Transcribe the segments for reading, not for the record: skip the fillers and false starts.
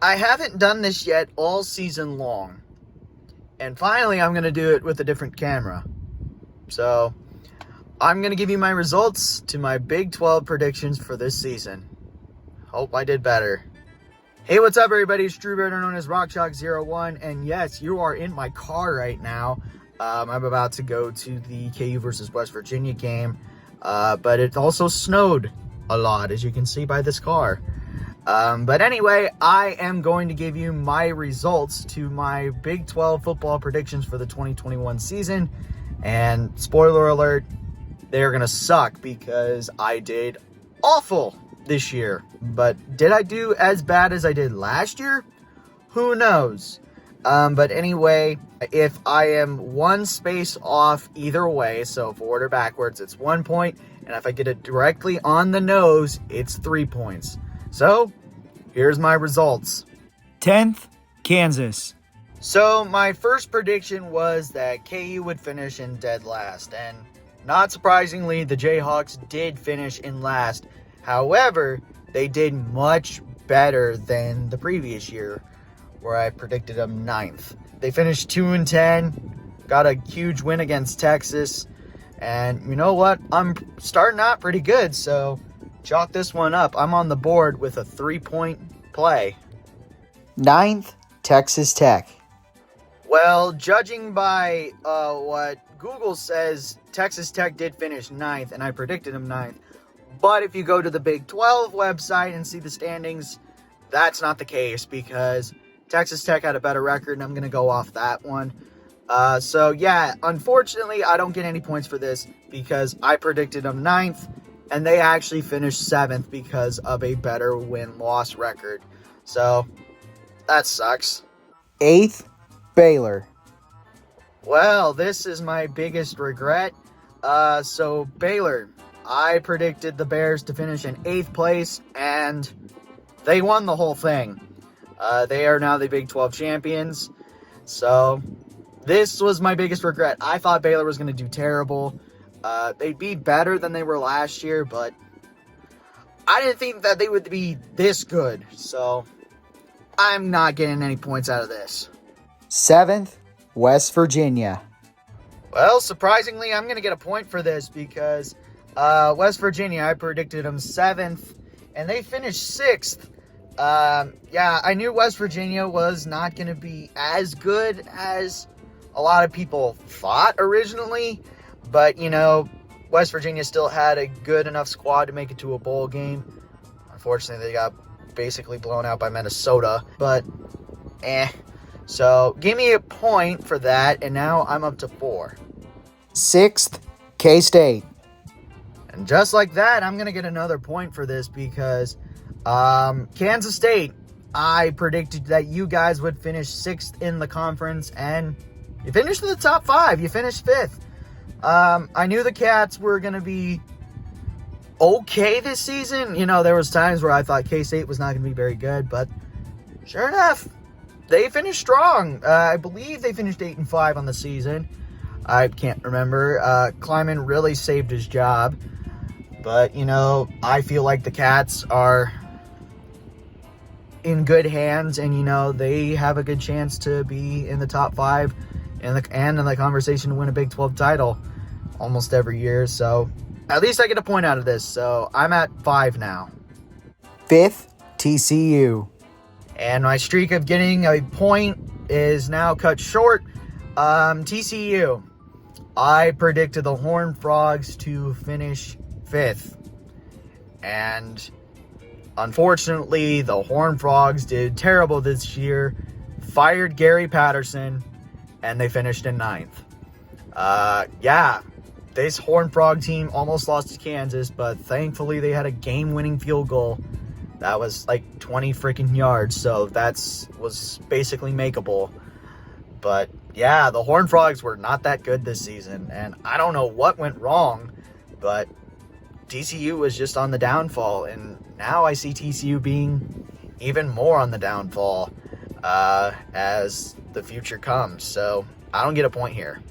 I haven't done this yet all season long. And finally, I'm going to do it with a different camera. So, I'm going to give you my results to my Big 12 predictions for this season. Hope I did better. Hey, what's up, everybody? It's Drew, better known as RockShock01. And yes, you are in my car right now. I'm about to go to the KU versus West Virginia game. But it also snowed a lot, as you can see by this car. But anyway, I am going to give you my results to my Big 12 football predictions for the 2021 season. And spoiler alert, they're going to suck because I did awful this year. But did I do as bad as I did last year? Who knows? But anyway, if I am one space off either way, so forward or backwards, it's 1 point. And if I get it directly on the nose, it's 3 points. So, here's my results. 10th, Kansas. So, my first prediction was that KU would finish in dead last. And not surprisingly, the Jayhawks did finish in last. However, they did much better than the previous year, where I predicted them 9th. They finished 2-10, got a huge win against Texas. And you know what? I'm starting out pretty good, so chalk this one up. I'm on the board with a 3-point play. 9th, Texas Tech. Well, judging by what Google says, Texas Tech did finish 9th, and I predicted them 9th. But if you go to the Big 12 website and see the standings, that's not the case because Texas Tech had a better record, and I'm going to go off that one. So, yeah, unfortunately, I don't get any points for this because I predicted them 9th, and they actually finished 7th because of a better win-loss record. So, that sucks. 8th, Baylor. Well, this is my biggest regret. So, Baylor, I predicted the Bears to finish in 8th place, and they won the whole thing. They are now the Big 12 champions. So, this was my biggest regret. I thought Baylor was going to do terrible. They'd be better than they were last year, but I didn't think that they would be this good. So, I'm not getting any points out of this. 7th, West Virginia. Well, surprisingly, I'm going to get a point for this because West Virginia, I predicted them 7th, and they finished 6th. Yeah, I knew West Virginia was not going to be as good as a lot of people thought originally, but, you know, West Virginia still had a good enough squad to make it to a bowl game. Unfortunately, they got basically blown out by Minnesota, but So, give me a point for that, and now I'm up to 4. 6th, K-State. And just like that, I'm going to get another point for this because Kansas State, I predicted that you guys would finish 6th in the conference, and you finished in the top 5. You finished 5th. I knew the Cats were going to be okay this season. You know, there was times where I thought K-State was not going to be very good, but sure enough, they finished strong. I believe they finished 8-5 on the season. I can't remember. Kleiman really saved his job. But, you know, I feel like the Cats are in good hands, and, you know, they have a good chance to be in the top 5 and in the conversation to win a Big 12 title almost every year. So, at least I get a point out of this. So, I'm at 5 now. 5th, TCU. And my streak of getting a point is now cut short. TCU. I predicted the Horned Frogs to finish 5th. And unfortunately, the Horned Frogs did terrible this year. Fired Gary Patterson, and they finished in 9th. Yeah, this Horned Frog team almost lost to Kansas, but thankfully they had a game-winning field goal. That was like 20 freaking yards, so was basically makeable. But yeah, the Horned Frogs were not that good this season, and I don't know what went wrong, but TCU was just on the downfall, and now I see TCU being even more on the downfall as the future comes. So I don't get a point here.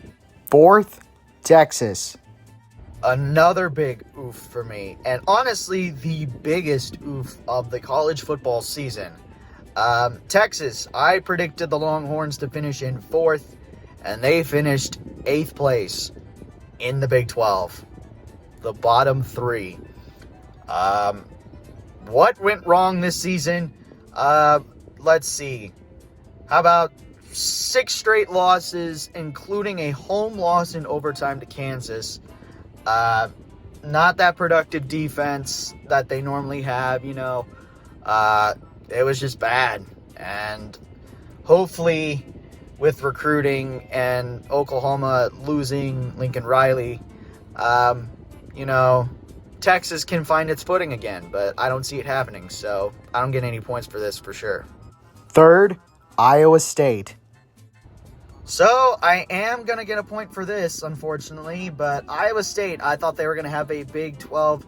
4th, Texas. Another big oof for me, and honestly the biggest oof of the college football season. Texas, I predicted the Longhorns to finish in 4th, and they finished 8th place in the Big 12. The bottom 3. What went wrong this season? Let's see. How about 6 straight losses, including a home loss in overtime to Kansas? Not that productive defense that they normally have, it was just bad. And hopefully with recruiting and Oklahoma losing Lincoln Riley, Texas can find its footing again, but I don't see it happening, so I don't get any points for this for sure. 3rd, Iowa State. So I am going to get a point for this, unfortunately, but Iowa State, I thought they were going to have a Big 12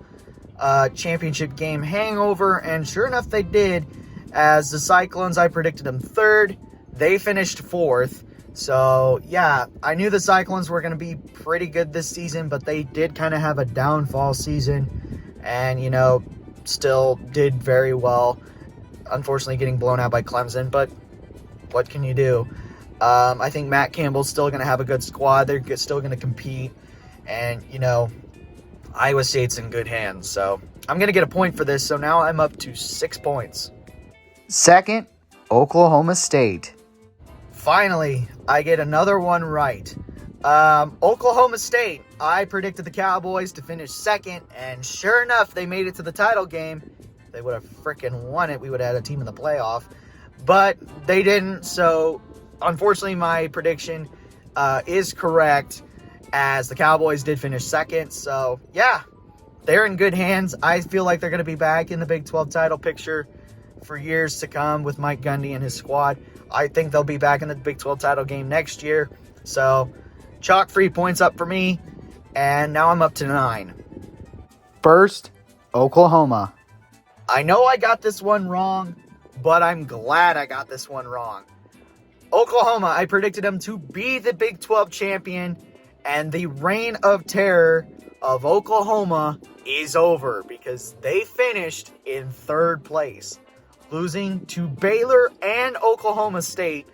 championship game hangover, and sure enough they did. As the Cyclones, I predicted them 3rd. They finished 4th. So, yeah, I knew the Cyclones were going to be pretty good this season, but they did kind of have a downfall season and, still did very well. Unfortunately, getting blown out by Clemson, but what can you do? I think Matt Campbell's still going to have a good squad. They're still going to compete. And, Iowa State's in good hands. So I'm going to get a point for this. So now I'm up to 6 points. 2nd, Oklahoma State. Finally, I get another one right. Oklahoma State, I predicted the Cowboys to finish 2nd. And sure enough, they made it to the title game. If they would have freaking won it, we would have had a team in the playoff. But they didn't. So unfortunately, my prediction is correct, as the Cowboys did finish 2nd. So, yeah, they're in good hands. I feel like they're going to be back in the Big 12 title picture for years to come with Mike Gundy and his squad. I think they'll be back in the Big 12 title game next year. So, chalk 3 points up for me, and now I'm up to 9. 1st, Oklahoma. I know I got this one wrong, but I'm glad I got this one wrong. Oklahoma, I predicted them to be the Big 12 champion, and the reign of terror of Oklahoma is over because they finished in 3rd place, losing to Baylor and Oklahoma State.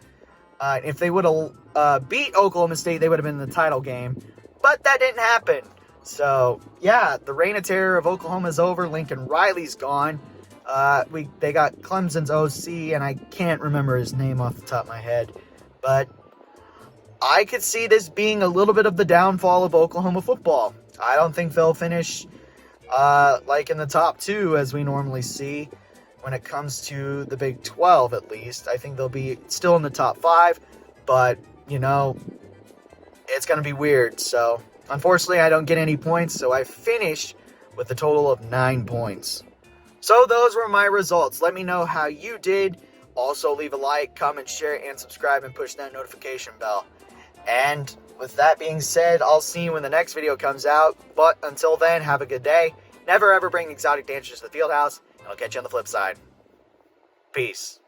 If they would have beat Oklahoma State, they would have been in the title game, but that didn't happen. So, yeah, the reign of terror of Oklahoma is over. Lincoln Riley's gone. They got Clemson's OC, and I can't remember his name off the top of my head, but I could see this being a little bit of the downfall of Oklahoma football. I don't think they'll finish like in the top 2 as we normally see when it comes to the Big 12, at least. I think they'll be still in the top 5, but, it's going to be weird. So, unfortunately, I don't get any points, so I finish with a total of 9 points. So those were my results. Let me know how you did. Also, leave a like, comment, share, and subscribe, and push that notification bell. And with that being said, I'll see you when the next video comes out. But until then, have a good day. Never ever bring exotic dancers to the field house, and I'll catch you on the flip side. Peace.